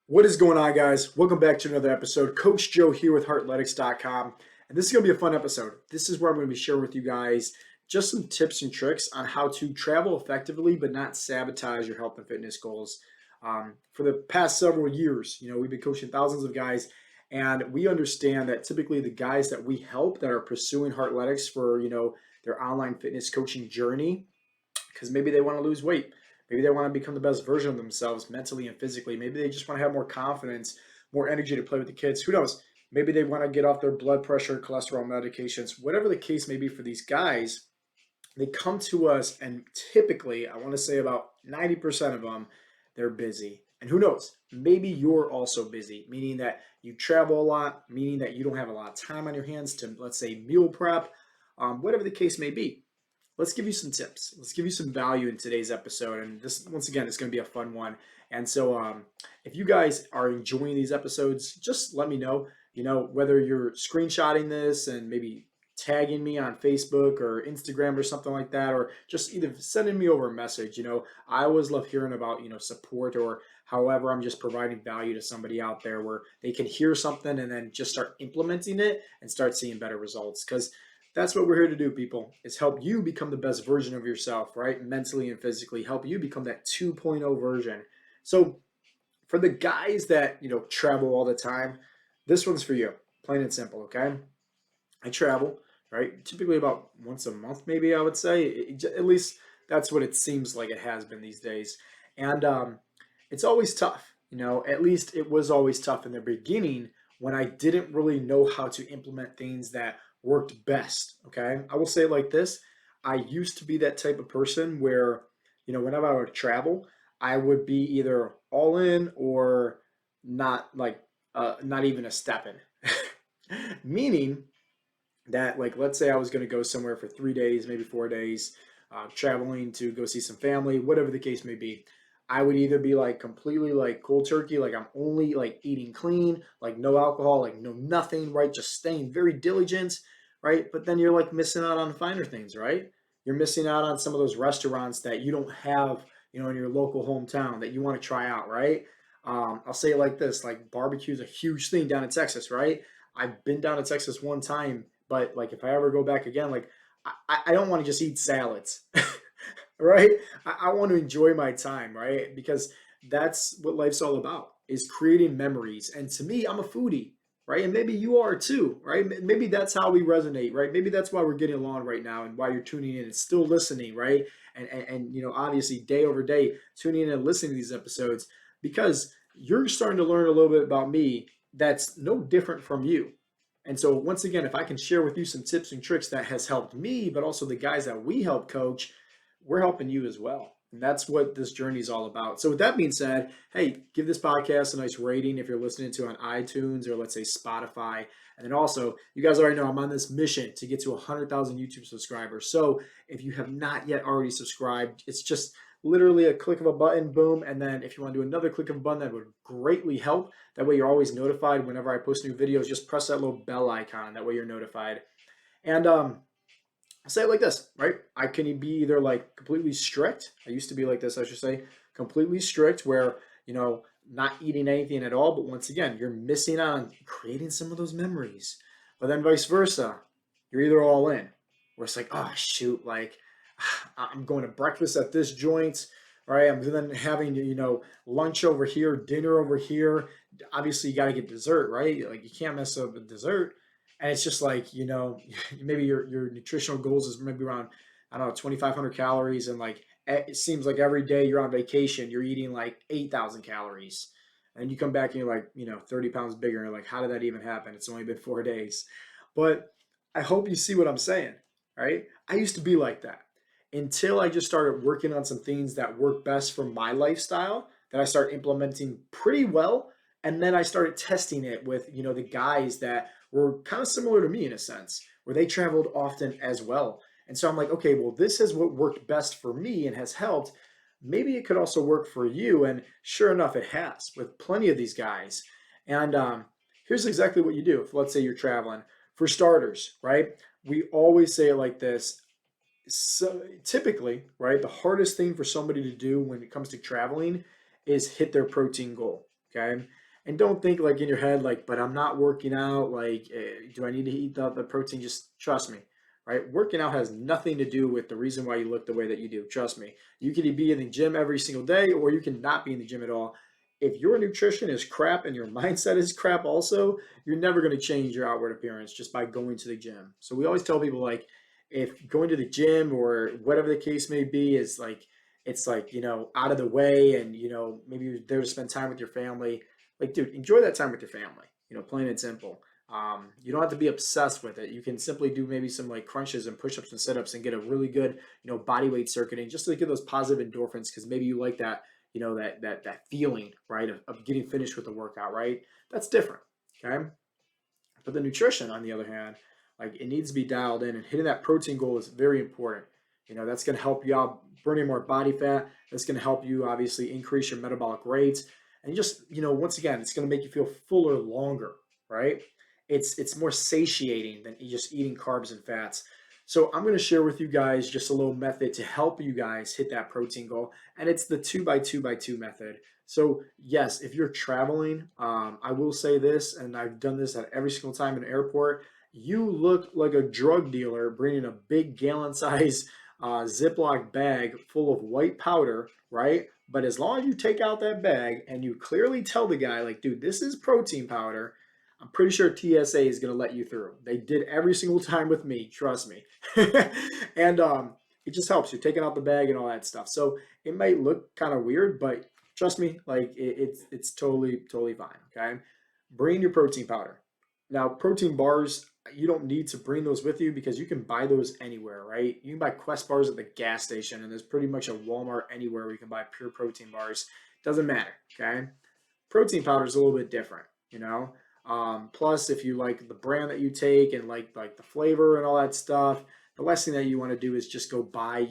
What is going on, guys? Welcome back to another episode. Coach Joe here with Heartletics.com. And this is going to be a fun episode. This is where I'm going to be sharing with you guys just some tips and tricks on how to travel effectively but not sabotage your health and fitness goals. For the past several years, we've been coaching thousands of guys, and we understand that typically the guys that we help that are pursuing Heartletics for, their online fitness coaching journey, because maybe they want to lose weight. Maybe they want to become the best version of themselves mentally and physically. Maybe they just want to have more confidence, more energy to play with the kids. Who knows? Maybe they want to get off their blood pressure, cholesterol medications. Whatever the case may be for these guys, they come to us, and typically, I want to say about 90% of them, they're busy. And who knows? Maybe you're also busy, meaning that you travel a lot, meaning that you don't have a lot of time on your hands to, let's say, meal prep, whatever the case may be. Let's give you some tips. Let's give you some value in today's episode. And this, once again, is going to be a fun one. And so, if you guys are enjoying these episodes, just let me know. Whether you're screenshotting this and maybe tagging me on Facebook or Instagram or something like that, or just either sending me over a message. I always love hearing about support, or however I'm just providing value to somebody out there where they can hear something and then just start implementing it and start seeing better results. Because that's what we're here to do, people, is help you become the best version of yourself, right? Mentally and physically, help you become that 2.0 version. So for the guys that, travel all the time, this one's for you, plain and simple, okay? I travel, right? Typically about once a month, maybe I would say. At least that's what it seems like it has been these days. And it's always tough, at least it was always tough in the beginning when I didn't really know how to implement things that worked best, okay? I will say it like this. I used to be that type of person where, whenever I would travel, I would be either all in or not, like not even a step in. Meaning that, like, let's say I was going to go somewhere for 3 days, maybe 4 days, traveling to go see some family, whatever the case may be. I would either be like completely like cold turkey, like I'm only like eating clean, like no alcohol, like no nothing, right? Just staying very diligent, right? But then you're like missing out on finer things, right? You're missing out on some of those restaurants that you don't have, in your local hometown that you want to try out, right? I'll say it like this: like barbecue is a huge thing down in Texas, right? I've been down to Texas one time, but like if I ever go back again, like I don't want to just eat salads, right? I want to enjoy my time, right? Because that's what life's all about, is creating memories. And to me, I'm a foodie, right? And maybe you are too, right? Maybe that's how we resonate, right? Maybe that's why we're getting along right now and why you're tuning in and still listening, right? And obviously day over day, tuning in and listening to these episodes, because you're starting to learn a little bit about me that's no different from you. And so once again, if I can share with you some tips and tricks that has helped me, but also the guys that we help coach, we're helping you as well. And that's what this journey is all about. So with that being said, hey, give this podcast a nice rating if you're listening to it on iTunes or let's say Spotify. And then also, you guys already know I'm on this mission to get to 100,000 YouTube subscribers. So if you have not yet already subscribed, it's just literally a click of a button, boom. And then if you want to do another click of a button, that would greatly help. That way you're always notified whenever I post new videos. Just press that little bell icon. That way you're notified. And I'll say it like this, right? I can be either like completely strict. I used to be like this, I should say, completely strict, where, not eating anything at all. But once again, you're missing on creating some of those memories. But then vice versa, you're either all in, where it's like, oh, shoot, like I'm going to breakfast at this joint, right? I'm then having, lunch over here, dinner over here. Obviously, you got to get dessert, right? Like you can't mess up with dessert. And it's just like, maybe your nutritional goals is maybe around, I don't know, 2,500 calories. And like, it seems like every day you're on vacation, you're eating like 8,000 calories. And you come back and you're like, 30 pounds bigger. And you're like, how did that even happen? It's only been 4 days. But I hope you see what I'm saying, right? I used to be like that until I just started working on some things that work best for my lifestyle that I started implementing pretty well. And then I started testing it with, the guys that were kind of similar to me in a sense, where they traveled often as well. And so I'm like, okay, well, this is what worked best for me and has helped. Maybe it could also work for you. And sure enough, it has with plenty of these guys. And here's exactly what you do. If let's say you're traveling, for starters, right? We always say it like this. So typically, right, the hardest thing for somebody to do when it comes to traveling is hit their protein goal. okay? And don't think like in your head, like, but I'm not working out. Like, do I need to eat the protein? Just trust me, right? Working out has nothing to do with the reason why you look the way that you do. Trust me. You can be in the gym every single day, or you can not be in the gym at all. If your nutrition is crap and your mindset is crap also, you're never going to change your outward appearance just by going to the gym. So we always tell people like, if going to the gym or whatever the case may be is like, it's like, out of the way, and, maybe you're there to spend time with your family, like, dude, enjoy that time with your family, plain and simple. You don't have to be obsessed with it. You can simply do maybe some like crunches and push-ups and sit-ups and get a really good, body weight circuiting just to get those positive endorphins, because maybe you like that, that feeling, right, of getting finished with the workout, right? That's different, okay? But the nutrition, on the other hand, like, it needs to be dialed in, and hitting that protein goal is very important. That's going to help you out burning more body fat. That's going to help you obviously increase your metabolic rates, and just, once again, it's going to make you feel fuller longer, right? It's more satiating than just eating carbs and fats. So I'm going to share with you guys just a little method to help you guys hit that protein goal, and it's the 2x2x2 method. So yes, if you're traveling, I will say this, and I've done this at every single time in an airport. You look like a drug dealer bringing a big gallon size Ziploc bag full of white powder, right? But as long as you take out that bag and you clearly tell the guy, like, dude, this is protein powder, I'm pretty sure TSA is going to let you through. They did every single time with me, trust me. And it just helps you taking out the bag and all that stuff. So it might look kind of weird, but trust me, like, it's totally fine. Okay, bring your protein powder. Now, protein bars, you don't need to bring those with you because you can buy those anywhere, right? You can buy Quest bars at the gas station, and there's pretty much a Walmart anywhere where you can buy pure protein bars. Doesn't matter. Okay, protein powder is a little bit different, plus, if you like the brand that you take and like the flavor and all that stuff, the last thing that you want to do is just go buy,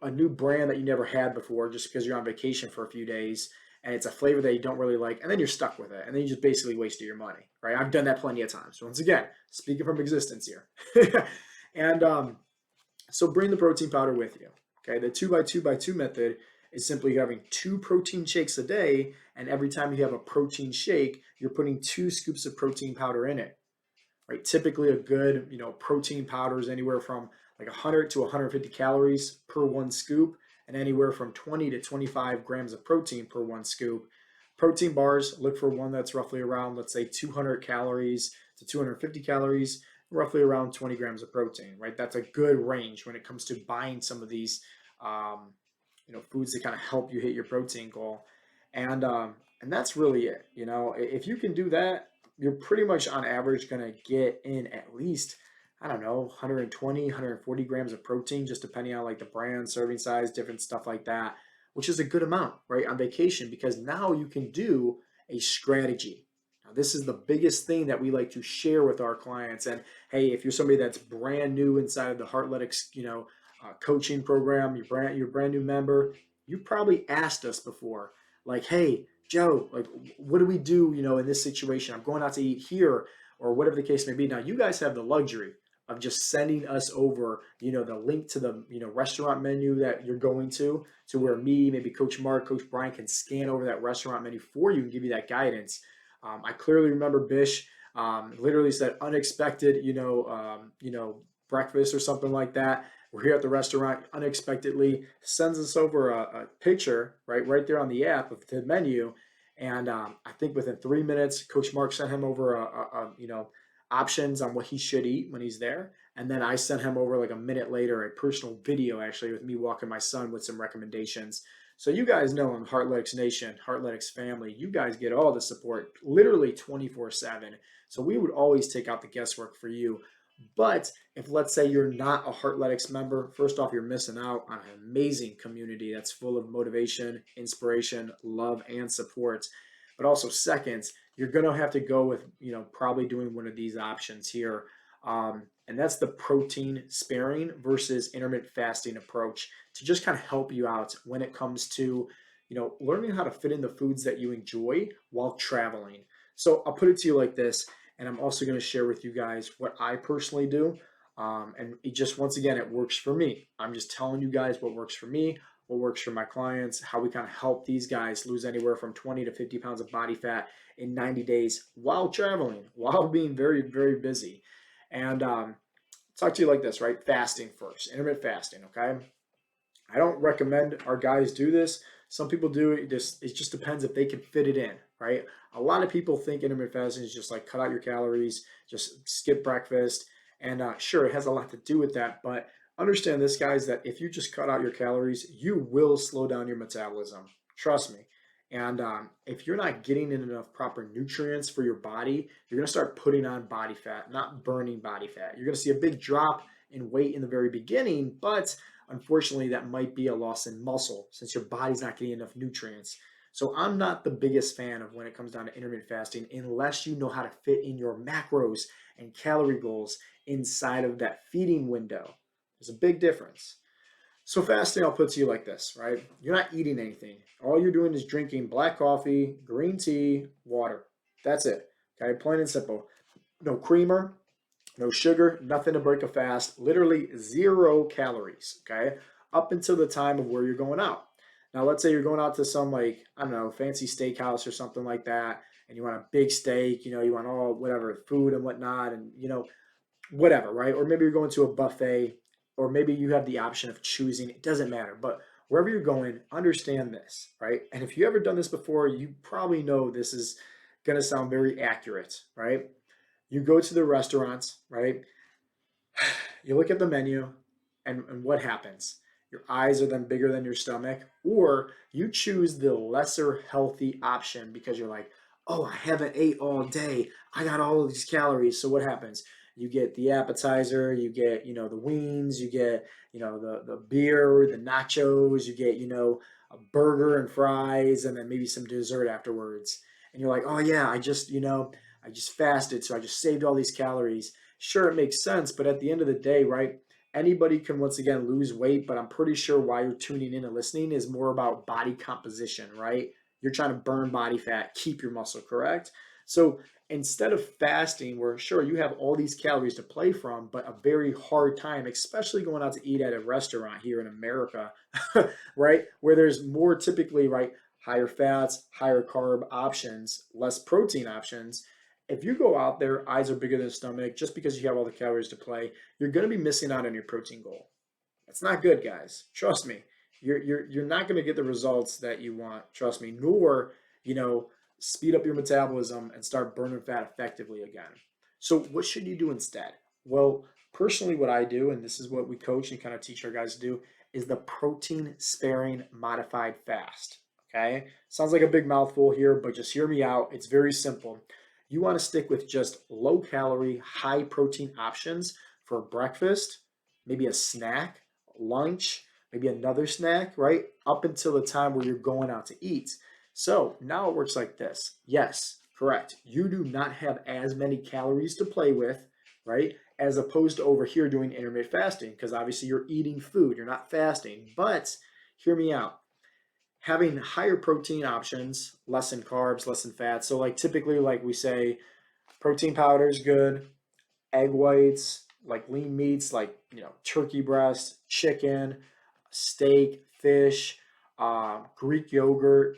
a new brand that you never had before just because you're on vacation for a few days and it's a flavor that you don't really like, and then you're stuck with it, and then you just basically wasted your money, right? I've done that plenty of times. Once again, speaking from existence here. And so bring the protein powder with you. Okay, the 2x2x2 method is simply having 2 protein shakes a day, and every time you have a protein shake, you're putting 2 scoops of protein powder in it. Right? Typically, a good protein powder is anywhere from like 100 to 150 calories per 1 scoop, and anywhere from 20 to 25 grams of protein per 1 scoop. Protein bars, look for one that's roughly around, let's say, 200 calories to 250 calories, roughly around 20 grams of protein, right? That's a good range when it comes to buying some of these, foods that kind of help you hit your protein goal. And that's really it. If you can do that, you're pretty much on average going to get in at least, I don't know, 120, 140 grams of protein, just depending on like the brand, serving size, different stuff like that, which is a good amount, right, on vacation, because now you can do a strategy. Now, this is the biggest thing that we like to share with our clients. And hey, if you're somebody that's brand new inside of the Heartletics, coaching program, you're a brand new member, you probably asked us before, like, hey, Joe, like, what do we do, in this situation? I'm going out to eat here, or whatever the case may be. Now, you guys have the luxury of just sending us over, the link to the, restaurant menu that you're going to where me, maybe Coach Mark, Coach Brian can scan over that restaurant menu for you and give you that guidance. I clearly remember Bish literally said unexpected, breakfast or something like that. We're here at the restaurant, unexpectedly sends us over a picture right there on the app of the menu. And I think within 3 minutes, Coach Mark sent him over options on what he should eat when he's there. And then I sent him over like a minute later a personal video, actually, with me walking my son with some recommendations. So you guys know, in Heartletics Nation, Heartletics family, you guys get all the support literally 24/7. So we would always take out the guesswork for you. But if, let's say, you're not a Heartletics member, first off, you're missing out on an amazing community that's full of motivation, inspiration, love, and support. But also, second, you're going to have to go with, probably doing one of these options here. And that's the protein sparing versus intermittent fasting approach to just kind of help you out when it comes to, learning how to fit in the foods that you enjoy while traveling. So I'll put it to you like this. And I'm also going to share with you guys what I personally do. And it just, once again, it works for me. I'm just telling you guys what works for me. what works for my clients, how we kind of help these guys lose anywhere from 20 to 50 pounds of body fat in 90 days while traveling, while being very, very busy. And talk to you like this, right? Fasting first, intermittent fasting, okay? I don't recommend our guys do this. Some people do it. It just depends if they can fit it in, right? A lot of people think intermittent fasting is just like cut out your calories, just skip breakfast, and sure, it has a lot to do with that. But understand this, guys, that if you just cut out your calories, you will slow down your metabolism. Trust me. And if you're not getting in enough proper nutrients for your body, you're going to start putting on body fat, not burning body fat. You're going to see a big drop in weight in the very beginning, but unfortunately, that might be a loss in muscle since your body's not getting enough nutrients. So I'm not the biggest fan of when it comes down to intermittent fasting unless you know how to fit in your macros and calorie goals inside of that feeding window. There's a big difference. So fasting, I'll put to you like this, right? You're not eating anything. All you're doing is drinking black coffee, green tea, water. That's it. Okay, plain and simple. No creamer, no sugar, nothing to break a fast, literally 0 calories, okay? Up until the time of where you're going out. Now, let's say you're going out to some, like, I don't know, fancy steakhouse or something like that, and you want a big steak, you want all whatever food and whatnot, and, whatever, right? Or maybe you're going to a buffet, or maybe you have the option of choosing. It doesn't matter, but wherever you're going, understand this, right? And if you ever done this before, you probably know this is going to sound very accurate, right? You go to the restaurants, right? You look at the menu, and what happens? Your eyes are then bigger than your stomach, or you choose the lesser healthy option because you're like, oh, I haven't ate all day. I got all of these calories. So what happens? You get the appetizer, you get, the wings, you get, the beer, the nachos, you get, a burger and fries, and then maybe some dessert afterwards. And you're like, oh yeah, I just fasted, so I just saved all these calories. Sure, it makes sense, but at the end of the day, right? Anybody can once again lose weight, but I'm pretty sure why you're tuning in and listening is more about body composition, right? You're trying to burn body fat, keep your muscle, correct? So instead of fasting, where sure you have all these calories to play from, but a very hard time, especially going out to eat at a restaurant here in America, right? Where there's more typically, right, higher fats, higher carb options, less protein options. If you go out there, eyes are bigger than the stomach, just because you have all the calories to play, you're going to be missing out on your protein goal. That's not good, guys. Trust me. You're not going to get the results that you want. Trust me. Nor, speed up your metabolism and start burning fat effectively again. So what should you do instead? Well, personally, what I do, and this is what we coach and kind of teach our guys to do, is the protein sparing modified fast. Okay. Sounds like a big mouthful here, but just hear me out. It's very simple. You want to stick with just low calorie, high protein options for breakfast, maybe a snack, lunch, maybe another snack, right? Up until the time where you're going out to eat. So now it works like this. Yes, correct. You do not have as many calories to play with, right? As opposed to over here doing intermittent fasting, because obviously you're eating food, you're not fasting. But hear me out. Having higher protein options, less in carbs, less in fats. So like typically, like we say, protein powder is good, egg whites, like lean meats, like turkey breast, chicken, steak, fish, Greek yogurt,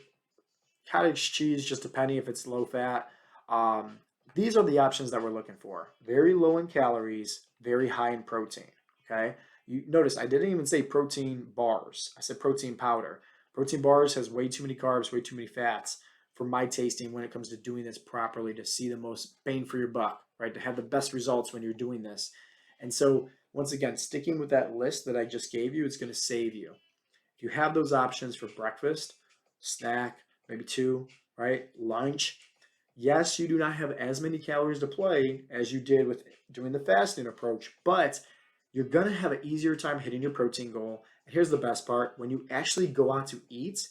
cottage cheese, just depending if it's low fat. Um, these are the options that we're looking for. Very low in calories, very high in protein. Okay. You notice I didn't even say protein bars. I said protein powder. Protein bars has way too many carbs, way too many fats for my tasting when it comes to doing this properly to see the most bang for your buck, right? To have the best results when you're doing this. And so once again, sticking with that list that I just gave you, it's going to save you. If you have those options for breakfast, snack, maybe two, right? Lunch. Yes, you do not have as many calories to play as you did with doing the fasting approach, but you're going to have an easier time hitting your protein goal. And here's the best part. When you actually go out to eat,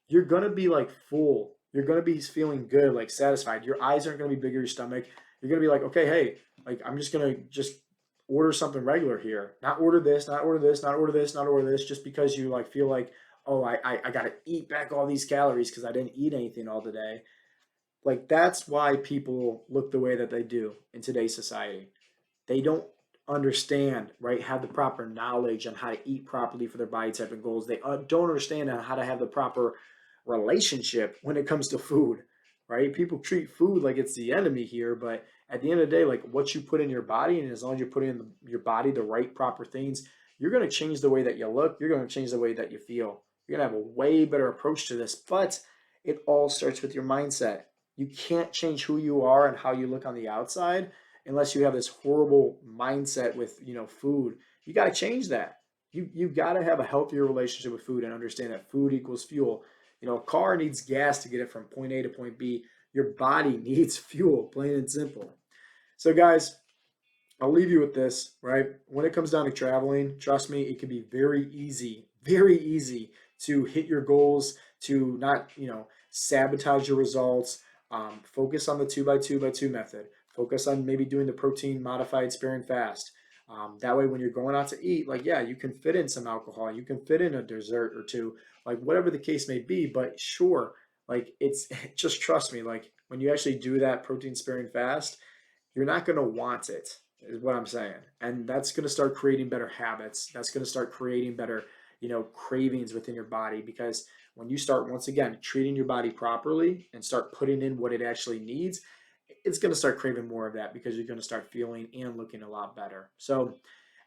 you're going to be like full. You're going to be feeling good, like satisfied. Your eyes aren't going to be bigger, your stomach. You're going to be like, okay, hey, like I'm just going to just order something regular here. Not order this, not order this, not order this, not order this, just because you like feel like, oh, I got to eat back all these calories because I didn't eat anything all the day. Like that's why people look the way that they do in today's society. They don't understand, right, have the proper knowledge on how to eat properly for their body type and goals. They don't understand how to have the proper relationship when it comes to food, right? People treat food like it's the enemy here, but at the end of the day, like what you put in your body, and as long as you're putting in your body the right proper things, you're going to change the way that you look. You're going to change the way that you feel. You're going to have a way better approach to this, but it all starts with your mindset. You can't change who you are and how you look on the outside unless you have this horrible mindset with, food. You got to change that. You got to have a healthier relationship with food and understand that food equals fuel. A car needs gas to get it from point A to point B. Your body needs fuel, plain and simple. So, guys, I'll leave you with this, right? When it comes down to traveling, trust me, it can be very easy to hit your goals, to not, sabotage your results. Focus on the 2x2x2 method. Focus on maybe doing the protein modified sparing fast. That way, when you're going out to eat, like, yeah, you can fit in some alcohol, you can fit in a dessert or two, like whatever the case may be. But sure, like it's just trust me, like when you actually do that protein sparing fast, you're not going to want it, is what I'm saying. And that's going to start creating better habits. That's going to start creating better, cravings within your body. Because when you start, once again, treating your body properly and start putting in what it actually needs, it's going to start craving more of that because you're going to start feeling and looking a lot better. So,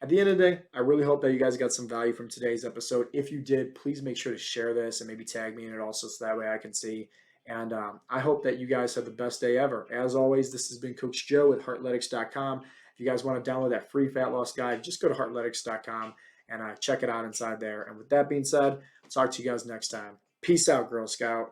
at the end of the day, I really hope that you guys got some value from today's episode. If you did, please make sure to share this and maybe tag me in it also so that way I can see. And I hope that you guys have the best day ever. As always, this has been Coach Joe with Heartletics.com. If you guys want to download that free fat loss guide, just go to Heartletics.com and check it out inside there. And with that being said, I'll talk to you guys next time. Peace out, Girl Scout.